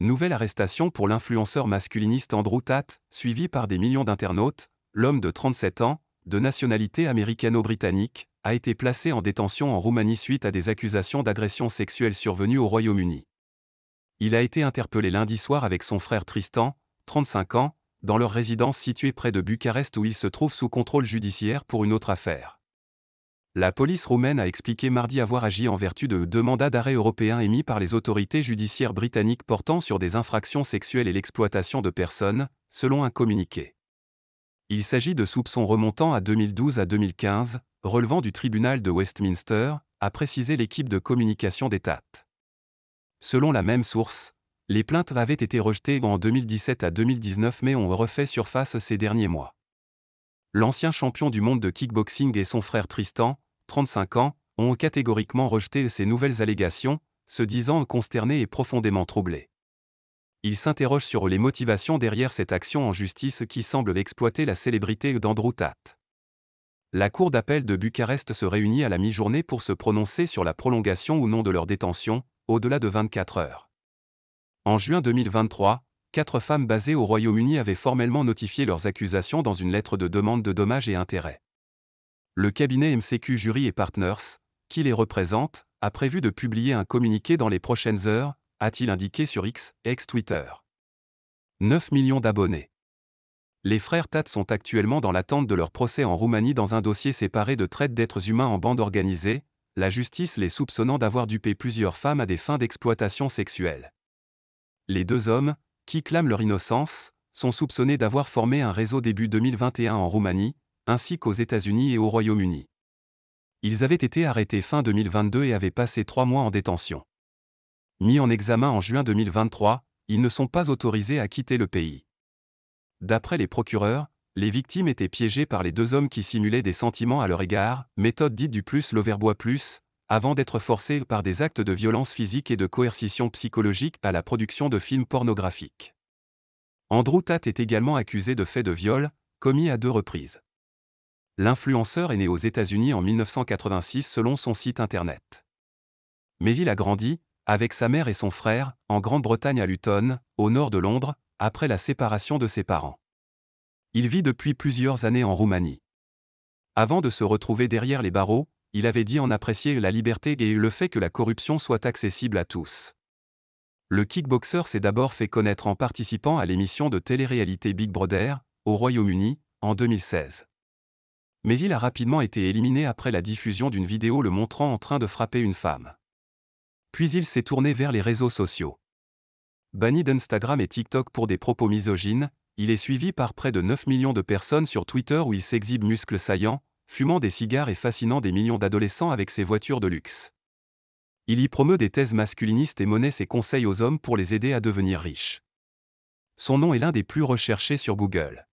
Nouvelle arrestation pour l'influenceur masculiniste Andrew Tate, suivi par des millions d'internautes. L'homme de 37 ans, de nationalité américano-britannique, a été placé en détention en Roumanie suite à des accusations d'agression sexuelle survenues au Royaume-Uni. Il a été interpellé lundi soir avec son frère Tristan, 35 ans, dans leur résidence située près de Bucarest où il se trouve sous contrôle judiciaire pour une autre affaire. La police roumaine a expliqué mardi avoir agi en vertu de deux mandats d'arrêt européens émis par les autorités judiciaires britanniques portant sur des infractions sexuelles et l'exploitation de personnes, selon un communiqué. Il s'agit de soupçons remontant à 2012 à 2015, relevant du tribunal de Westminster, a précisé l'équipe de communication des Tate. Selon la même source, les plaintes avaient été rejetées en 2017 à 2019 mais ont refait surface ces derniers mois. L'ancien champion du monde de kickboxing et son frère Tristan, 35 ans, ont catégoriquement rejeté ces nouvelles allégations, se disant consternés et profondément troublés. Ils s'interrogent sur les motivations derrière cette action en justice qui semble exploiter la célébrité d'Andrew Tate. La cour d'appel de Bucarest se réunit à la mi-journée pour se prononcer sur la prolongation ou non de leur détention, au-delà de 24 heures. En juin 2023, 4 femmes basées au Royaume-Uni avaient formellement notifié leurs accusations dans une lettre de demande de dommages et intérêts. Le cabinet MCQ Jury & Partners, qui les représente, a prévu de publier un communiqué dans les prochaines heures, a-t-il indiqué sur X, ex-Twitter. 9 millions d'abonnés. Les frères Tate sont actuellement dans l'attente de leur procès en Roumanie dans un dossier séparé de traite d'êtres humains en bande organisée, la justice les soupçonnant d'avoir dupé plusieurs femmes à des fins d'exploitation sexuelle. Les deux hommes, qui clament leur innocence, sont soupçonnés d'avoir formé un réseau début 2021 en Roumanie, ainsi qu'aux États-Unis et au Royaume-Uni. Ils avaient été arrêtés fin 2022 et avaient passé 3 mois en détention. Mis en examen en juin 2023, ils ne sont pas autorisés à quitter le pays. D'après les procureurs, les victimes étaient piégées par les deux hommes qui simulaient des sentiments à leur égard, méthode dite du plus l'overbois plus, avant d'être forcés par des actes de violence physique et de coercition psychologique à la production de films pornographiques. Andrew Tate est également accusé de faits de viol, commis à 2 reprises. L'influenceur est né aux États-Unis en 1986 selon son site internet. Mais il a grandi, avec sa mère et son frère, en Grande-Bretagne à Luton, au nord de Londres, après la séparation de ses parents. Il vit depuis plusieurs années en Roumanie. Avant de se retrouver derrière les barreaux, il avait dit en apprécier la liberté et le fait que la corruption soit accessible à tous. Le kickboxer s'est d'abord fait connaître en participant à l'émission de télé-réalité Big Brother, au Royaume-Uni, en 2016. Mais il a rapidement été éliminé après la diffusion d'une vidéo le montrant en train de frapper une femme. Puis il s'est tourné vers les réseaux sociaux. Banni d'Instagram et TikTok pour des propos misogynes, il est suivi par près de 9 millions de personnes sur Twitter où il s'exhibe muscles saillants, fumant des cigares et fascinant des millions d'adolescents avec ses voitures de luxe. Il y promeut des thèses masculinistes et monnaie ses conseils aux hommes pour les aider à devenir riches. Son nom est l'un des plus recherchés sur Google.